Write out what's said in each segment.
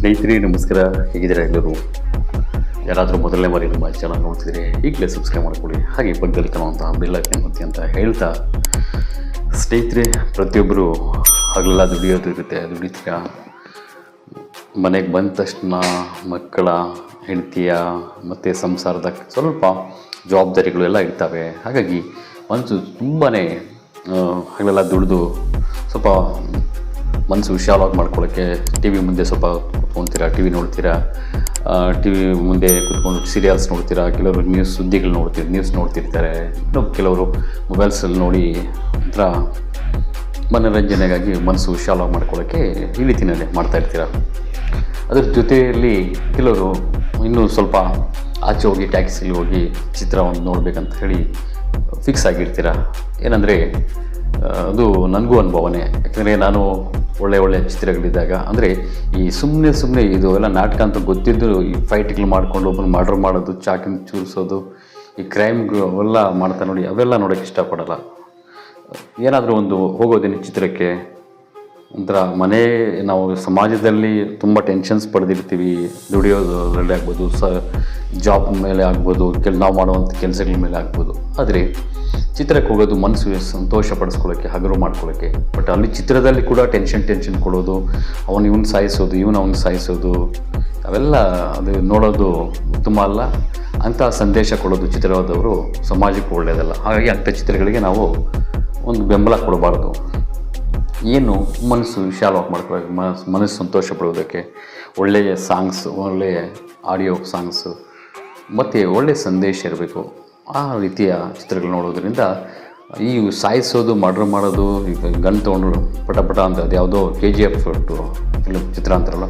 ಸ್ನೇಹಿತರೆ ನಮಸ್ಕಾರ, ಹೇಗಿದ್ದೀರಾ ಎಲ್ಲರೂ? ಯಾರಾದರೂ ಮೊದಲನೇ ಬಾರಿ ನಮ್ಮ ಚಾನಲ್ ನೋಡ್ತಿದ್ರೆ ಈಗಲೇ ಸಬ್ಸ್ಕ್ರೈಬ್ ಮಾಡ್ಕೊಳ್ಳಿ, ಹಾಗೆ ಪಕ್ಕದಲ್ಲಿ ಕಾಣುವಂತಹ ಬೆಲ್ ಐಕಾನ್ ಒತ್ತಿ ಅಂತ ಹೇಳ್ತಾ, ಸ್ನೇಹಿತರೆ ಪ್ರತಿಯೊಬ್ಬರು ಹಗಲೆಲ್ಲ ದುಡಿಯೋದು ಇರುತ್ತೆ. ದುಡಿತೀರಾ, ಮನೆಗೆ ಬಂದ ತಕ್ಷಣ ಮಕ್ಕಳ, ಹೆಂಡತಿಯ ಮತ್ತು ಸಂಸಾರದ ಸ್ವಲ್ಪ ಜವಾಬ್ದಾರಿಗಳು ಎಲ್ಲ ಇರ್ತವೆ. ಹಾಗಾಗಿ ಮನಸ್ಸು ತುಂಬಾ ಹಗಲೆಲ್ಲ ದುಡಿದು ಸ್ವಲ್ಪ ಮನಸ್ಸು ವಿಶಾಲವಾಗಿ ಮಾಡ್ಕೊಳ್ಳೋಕ್ಕೆ ಟಿ ವಿ ಮುಂದೆ ಸ್ವಲ್ಪ ಕುತ್ಕೊತೀರಾ, ಟಿ ವಿ ನೋಡ್ತೀರಾ, ಟಿ ವಿ ಮುಂದೆ ಕುತ್ಕೊಂಡು ಸೀರಿಯಲ್ಸ್ ನೋಡ್ತೀರಾ, ಕೆಲವರು ಸುದ್ದಿಗಳು ನ್ಯೂಸ್ ನೋಡ್ತಿರ್ತಾರೆ, ಇನ್ನು ಕೆಲವರು ಮೊಬೈಲ್ಸಲ್ಲಿ ನೋಡಿ ಒಂಥರ ಮನೋರಂಜನೆಗಾಗಿ ಮನಸ್ಸು ವಿಶಾಲವಾಗಿ ಮಾಡ್ಕೊಳ್ಳೋಕ್ಕೆ ಈ ರೀತಿಯಲ್ಲೇ ಮಾಡ್ತಾಯಿರ್ತೀರ. ಅದ್ರ ಜೊತೆಯಲ್ಲಿ ಕೆಲವರು ಇನ್ನೂ ಸ್ವಲ್ಪ ಆಚೆ ಹೋಗಿ ಟ್ಯಾಕ್ಸಿಲಿ ಹೋಗಿ ಚಿತ್ರವನ್ನು ನೋಡಬೇಕಂತ ಹೇಳಿ ಫಿಕ್ಸ್ ಆಗಿರ್ತೀರ. ಏನಂದರೆ ಅದು ನನಗೂ ಅನುಭವನೇ. ಯಾಕಂದರೆ ನಾನು ಒಳ್ಳೆ ಚಿತ್ರಗಳಿದ್ದಾಗ, ಅಂದರೆ ಈ ಸುಮ್ಮನೆ ಇದು ಎಲ್ಲ ನಾಟಕ ಅಂತ ಗೊತ್ತಿದ್ದು ಈ ಫೈಟ್ಗಳು ಮಾಡಿಕೊಂಡು ಒಬ್ಬರು ಮರ್ಡರ್ ಮಾಡೋದು, ಚಾಕಿನ ಚೂರಿಸೋದು, ಈ ಕ್ರೈಮ್ಗಳು ಅವೆಲ್ಲ ಮಾಡ್ತಾ ನೋಡಿ, ಅವೆಲ್ಲ ನೋಡೋಕ್ಕೆ ಇಷ್ಟಪಡಲ್ಲ. ಏನಾದರೂ ಒಂದು ಹೋಗೋದೇನು ಚಿತ್ರಕ್ಕೆ, ಒಂಥರ ನಾವು ಸಮಾಜದಲ್ಲಿ ತುಂಬ ಟೆನ್ಷನ್ಸ್ ಪಡೆದಿರ್ತೀವಿ, ದುಡಿಯೋದ್ರಲ್ಲಿ ಆಗ್ಬೋದು, ಜಾಬ್ ಮೇಲೆ ಆಗ್ಬೋದು, ನಾವು ಮಾಡುವಂಥ ಕೆಲಸಗಳ ಮೇಲೆ ಆಗ್ಬೋದು. ಆದರೆ ಚಿತ್ರಕ್ಕೆ ಹೋಗೋದು ಮನಸ್ಸು ಸಂತೋಷ ಪಡಿಸ್ಕೊಳ್ಳೋಕ್ಕೆ, ಹಗರು ಮಾಡ್ಕೊಳ್ಳೋಕ್ಕೆ. ಬಟ್ ಅಲ್ಲಿ ಚಿತ್ರದಲ್ಲಿ ಕೂಡ ಟೆನ್ಷನ್ ಕೊಡೋದು, ಇವನು ಸಾಯಿಸೋದು, ಅವನು ಸಾಯಿಸೋದು, ಅವೆಲ್ಲ ಅದು ನೋಡೋದು ಉತ್ತಮ ಅಲ್ಲ. ಅಂಥ ಸಂದೇಶ ಕೊಡೋದು ಚಿತ್ರದವರು ಸಮಾಜಕ್ಕೆ ಒಳ್ಳೆಯದಲ್ಲ. ಹಾಗಾಗಿ ಅಂಥ ಚಿತ್ರಗಳಿಗೆ ನಾವು ಒಂದು ಬೆಂಬಲ ಕೊಡಬಾರ್ದು. ಏನು ಮನಸ್ಸು ವಿಶಾಲವಾಗಿ ಮಾಡ್ಕೊಳ್ಳೋಕೆ, ಮನಸ್ಸು ಸಂತೋಷ ಪಡೋದಕ್ಕೆ ಒಳ್ಳೆಯ ಸಾಂಗ್ಸು, ಒಳ್ಳೆಯ ಆಡಿಯೋ ಸಾಂಗ್ಸು ಮತ್ತು ಒಳ್ಳೆಯ ಸಂದೇಶ ಇರಬೇಕು. ಆ ರೀತಿಯ ಚಿತ್ರಗಳು ನೋಡೋದ್ರಿಂದ ಈ ಸಾಯಿಸೋದು, ಮರ್ಡರ್ ಮಾಡೋದು, ಈಗ ಗನ್ ತೊಗೊಂಡು ಪಟ ಅಂತ ಅದು ಯಾವುದೋ KGF ಫಿಲ್ಮ್ ಚಿತ್ರ ಅಂತಾರಲ್ಲ,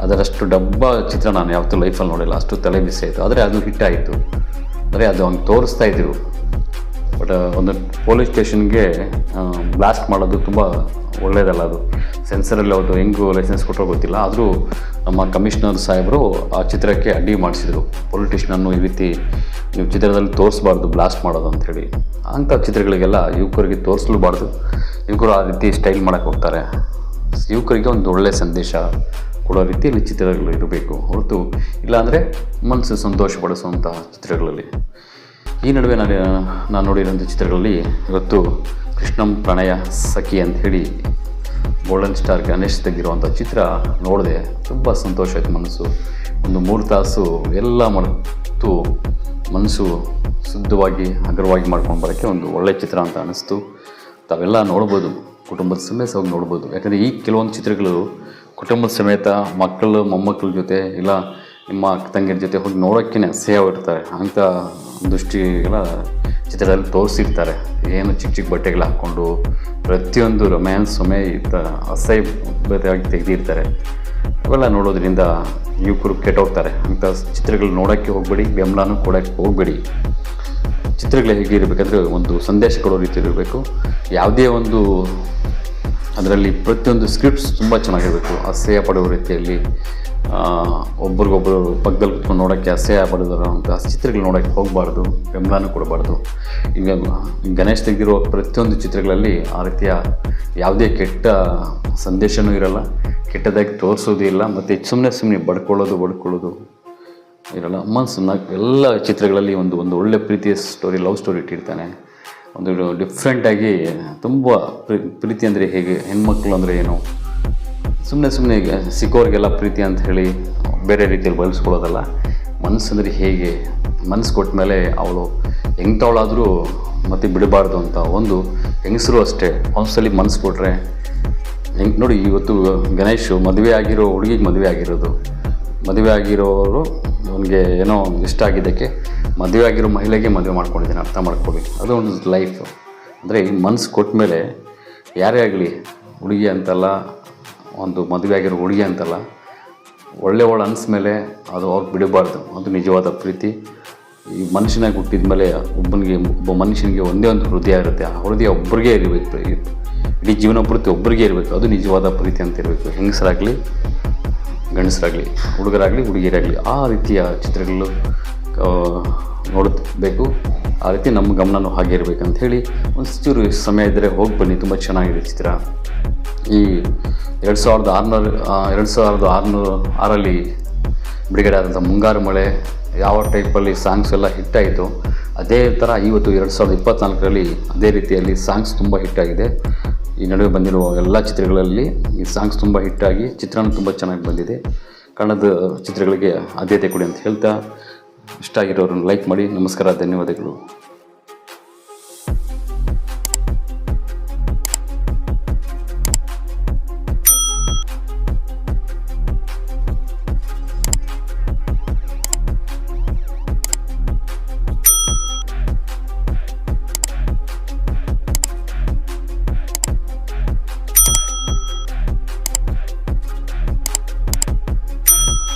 ಅದರಷ್ಟು ಡಬ್ಬ ಚಿತ್ರ ನಾನು ಯಾವತ್ತೂ ಲೈಫಲ್ಲಿ ನೋಡಿಲ್ಲ. ಅಷ್ಟು ತಲೆ ಬಿಸಿ ಆಯಿತು. ಆದರೆ ಅದು ಹಿಟ್ ಆಯಿತು. ಅಂದರೆ ಅದು ಅವ್ನು ತೋರಿಸ್ತಾ ಇದ್ರು. ಬಟ್ ಒಂದು ಪೊಲೀಸ್ ಸ್ಟೇಷನ್ಗೆ ಬ್ಲಾಸ್ಟ್ ಮಾಡೋದು ತುಂಬ ಒಳ್ಳೆಯದಲ್ಲ. ಅದು ಸೆನ್ಸರಲ್ಲಿ ಅವ್ರದ್ದು ಹೆಂಗೂ ಲೈಸೆನ್ಸ್ ಕೊಟ್ಟರೋ ಗೊತ್ತಿಲ್ಲ. ಆದರೂ ನಮ್ಮ ಕಮಿಷನರ್ ಸಾಹೇಬರು ಆ ಚಿತ್ರಕ್ಕೆ ಅಡ್ಡಿ ಮಾಡಿಸಿದರು. ಪೊಲಿಟಿಷನನ್ನು ಈ ರೀತಿ ನೀವು ಚಿತ್ರದಲ್ಲಿ ತೋರಿಸ್ಬಾರ್ದು, ಬ್ಲಾಸ್ಟ್ ಮಾಡೋದು ಅಂಥೇಳಿ. ಅಂಥ ಚಿತ್ರಗಳಿಗೆಲ್ಲ ಯುವಕರಿಗೆ ತೋರಿಸಲೂಬಾರ್ದು. ಯುವಕರು ಆ ರೀತಿ ಸ್ಟೈಲ್ ಮಾಡೋಕ್ಕೆ ಹೋಗ್ತಾರೆ. ಯುವಕರಿಗೆ ಒಂದು ಒಳ್ಳೆಯ ಸಂದೇಶ ಕೊಡೋ ರೀತಿಯಲ್ಲಿ ಚಿತ್ರಗಳು ಇರಬೇಕು ಹೊರತು, ಇಲ್ಲಾಂದರೆ ಮನಸ್ಸು ಸಂತೋಷಪಡಿಸುವಂಥ ಚಿತ್ರಗಳಲ್ಲಿ. ಈ ನಡುವೆ ನಾನು ನೋಡಿರೋಂಥ ಚಿತ್ರಗಳಲ್ಲಿ ಇವತ್ತು ಕೃಷ್ಣಂ ಪ್ರಣಯ ಸಖಿ ಅಂಥೇಳಿ ಗೋಲ್ಡನ್ ಸ್ಟಾರ್ ಗಣೇಶ್ ತೆಗಿರುವಂಥ ಚಿತ್ರ ನೋಡಿದೆ. ತುಂಬ ಸಂತೋಷ ಆಯಿತು. ಮನಸ್ಸು ಒಂದು 3 ತಾಸು ಎಲ್ಲ ಮರೆತು ಮನಸ್ಸು ಶುದ್ಧವಾಗಿ ಹಗುರವಾಗಿ ಮಾಡ್ಕೊಂಡು ಬರೋಕ್ಕೆ ಒಂದು ಒಳ್ಳೆಯ ಚಿತ್ರ ಅಂತ ಅನ್ನಿಸ್ತು. ತಾವೆಲ್ಲ ನೋಡ್ಬೋದು, ಕುಟುಂಬದ ಸಮೇತ ಹೋಗಿ ನೋಡ್ಬೋದು. ಯಾಕಂದರೆ ಈ ಕೆಲವೊಂದು ಚಿತ್ರಗಳು ಕುಟುಂಬದ ಸಮೇತ ಮಕ್ಕಳು, ಮೊಮ್ಮಕ್ಕಳ ಜೊತೆ, ಇಲ್ಲ ನಿಮ್ಮ ಅಕ್ಕ ತಂಗಿರ ಜೊತೆ ಹೋಗಿ ನೋಡೋಕ್ಕೇ ಅಸಹ್ಯವಾಗಿರ್ತಾರೆ. ಅಂಥ ದೃಷ್ಟಿಗಳ ಚಿತ್ರದಲ್ಲಿ ತೋರಿಸಿರ್ತಾರೆ. ಏನು ಚಿಕ್ಕ ಬಟ್ಟೆಗಳು ಹಾಕ್ಕೊಂಡು ಪ್ರತಿಯೊಂದು ರೊಮ್ಯಾನ್ಸ್ ಅಸಹ್ಯವಾಗಿ ತೆಗೆದಿರ್ತಾರೆ. ಅವೆಲ್ಲ ನೋಡೋದ್ರಿಂದ ಯುವಕರು ಕೆಟ್ಟೋಗ್ತಾರೆ. ಅಂಥ ಚಿತ್ರಗಳು ನೋಡೋಕ್ಕೆ ಹೋಗಬೇಡಿ, ಬೆಂಬಲನೂ ಕೊಡೋಕ್ಕೆ ಹೋಗಬೇಡಿ. ಚಿತ್ರಗಳು ಹೇಗಿರಬೇಕಂದ್ರೆ ಒಂದು ಸಂದೇಶ ಕೊಡೋ ರೀತಿ ಇರಬೇಕು. ಯಾವುದೇ ಒಂದು ಅದರಲ್ಲಿ ಪ್ರತಿಯೊಂದು ಸ್ಕ್ರಿಪ್ಟ್ಸ್ ತುಂಬ ಚೆನ್ನಾಗಿರಬೇಕು. ಅಸಹ್ಯ ಪಡುವ ರೀತಿಯಲ್ಲಿ, ಒಬ್ರಿಗೊಬ್ಬರು ಪಕ್ಕದಲ್ಲಿ ಕುತ್ಕೊಂಡು ನೋಡೋಕ್ಕೆ ಅಸಹ್ಯ ಪಡೋದಂಥ ಚಿತ್ರಗಳು ನೋಡೋಕ್ಕೆ ಹೋಗಬಾರ್ದು, ಬೆಂಬಲನೂ ಕೊಡಬಾರ್ದು. ಈಗ ಗಣೇಶ್ ತೆಗೆದಿರೋ ಪ್ರತಿಯೊಂದು ಚಿತ್ರಗಳಲ್ಲಿ ಆ ರೀತಿಯ ಯಾವುದೇ ಕೆಟ್ಟ ಸಂದೇಶವೂ ಇರಲ್ಲ, ಕೆಟ್ಟದಾಗಿ ತೋರಿಸೋದು ಇಲ್ಲ, ಮತ್ತು ಸುಮ್ಮನೆ ಬಡ್ಕೊಳ್ಳೋದು ಇರಲ್ಲ. ಮನಸ್ಸನ್ನು ಎಲ್ಲ ಚಿತ್ರಗಳಲ್ಲಿ ಒಂದು ಒಳ್ಳೆ ಪ್ರೀತಿಯ ಸ್ಟೋರಿ, ಲವ್ ಸ್ಟೋರಿ ಇಟ್ಟಿರ್ತಾನೆ. ಒಂದು ಡಿಫ್ರೆಂಟಾಗಿ ತುಂಬ ಪ್ರೀತಿ ಅಂದರೆ ಹೇಗೆ, ಹೆಣ್ಮಕ್ಳು ಅಂದರೆ ಏನು, ಸುಮ್ಮನೆ ಸಿಕ್ಕೋರಿಗೆಲ್ಲ ಪ್ರೀತಿ ಅಂತ ಹೇಳಿ ಬೇರೆ ರೀತಿಯಲ್ಲಿ ಬಳಸ್ಕೊಳ್ಳೋದಲ್ಲ. ಮನಸ್ಸಂದರೆ ಹೇಗೆ, ಮನಸ್ಸು ಕೊಟ್ಟ ಮೇಲೆ ಅವಳು ಹೆಂಗ್ತವಳಾದರೂ ಮತ್ತೆ ಬಿಡಬಾರ್ದು ಅಂತ. ಒಂದು ಹೆಂಗಸರು ಅಷ್ಟೇ, ಒಂದ್ಸಲಿ ಮನಸ್ಸು ಕೊಟ್ಟರೆ ಹೆಂಗೆ ನೋಡಿ. ಇವತ್ತು ಗಣೇಶು ಮದುವೆ ಆಗಿರೋ ಹುಡುಗಿಗೆ ಮದುವೆ ಆಗಿರೋರು ಅವನಿಗೆ ಏನೋ ಇಷ್ಟ ಆಗಿದ್ದಕ್ಕೆ ಮದುವೆ ಆಗಿರೋ ಮಹಿಳೆಗೆ ಮದುವೆ ಮಾಡ್ಕೊಂಡಿದ್ದೀನಿ, ಅರ್ಥ ಮಾಡ್ಕೊಬೇಕು. ಅದು ಒಂದು ಲೈಫ್. ಅಂದರೆ ಈ ಮನಸ್ಸು ಕೊಟ್ಟ ಮೇಲೆ ಯಾರೇ ಆಗಲಿ, ಹುಡುಗಿ ಅಂತಲ್ಲ, ಒಂದು ಮದುವೆ ಆಗಿರೋ ಹುಡುಗಿ ಅಂತಲ್ಲ, ಒಳ್ಳೆ ಅನಿಸ್ಮೇಲೆ ಅದು ಅವ್ರಿಗೆ ಬಿಡಬಾರ್ದು. ಅದು ನಿಜವಾದ ಪ್ರೀತಿ. ಈ ಮನುಷ್ಯನಾಗಿ ಹುಟ್ಟಿದ ಮೇಲೆ ಒಬ್ಬ ಮನುಷ್ಯನಿಗೆ ಒಂದೇ ಒಂದು ಹೃದಯ ಇರುತ್ತೆ. ಆ ಹೃದಯ ಒಬ್ಬರಿಗೆ ಇರಬೇಕು, ಇಡೀ ಜೀವನ ಪೂರ್ತಿ ಒಬ್ಬರಿಗೆ ಇರಬೇಕು. ಅದು ನಿಜವಾದ ಪ್ರೀತಿ ಅಂತ ಇರಬೇಕು. ಹೆಂಗಸರಾಗಲಿ ಗಂಡಸರಾಗಲಿ, ಹುಡುಗರಾಗಲಿ ಹುಡುಗಿಯರಾಗಲಿ, ಆ ರೀತಿಯ ಚಿತ್ರಗಳು ನೋಡಬೇಕು. ಆ ರೀತಿ ನಮ್ಮ ಗಮನವೂ ಹಾಗೆ ಇರಬೇಕಂತ ಹೇಳಿ ಒಂದು ಚೂರು ಸಮಯ ಇದ್ದರೆ ಹೋಗಿ ಬನ್ನಿ. ತುಂಬ ಚೆನ್ನಾಗಿದೆ ಚಿತ್ರ. ಈ 2006ರಲ್ಲಿ ಬಿಡುಗಡೆ ಆದಂಥ ಮುಂಗಾರು ಮಳೆ ಯಾವ ಟೈಪಲ್ಲಿ ಸಾಂಗ್ಸ್ ಎಲ್ಲ ಹಿಟ್ಟಾಯಿತು, ಅದೇ ಥರ ಇವತ್ತು 2024ರಲ್ಲಿ ಅದೇ ರೀತಿಯಲ್ಲಿ ಸಾಂಗ್ಸ್ ತುಂಬ ಹಿಟ್ಟಾಗಿದೆ. ಈ ನಡುವೆ ಬಂದಿರುವ ಎಲ್ಲ ಚಿತ್ರಗಳಲ್ಲಿ ಈ ಸಾಂಗ್ಸ್ ತುಂಬ ಹಿಟ್ಟಾಗಿ ಚಿತ್ರನೂ ತುಂಬ ಚೆನ್ನಾಗಿ ಬಂದಿದೆ. ಕನ್ನಡದ ಚಿತ್ರಗಳಿಗೆ ಆದ್ಯತೆ ಕೊಡಿ ಅಂತ ಹೇಳ್ತಾ, ಇಷ್ಟ ಆಗಿರೋರನ್ನು ಲೈಕ್ ಮಾಡಿ. ನಮಸ್ಕಾರ, ಧನ್ಯವಾದಗಳು.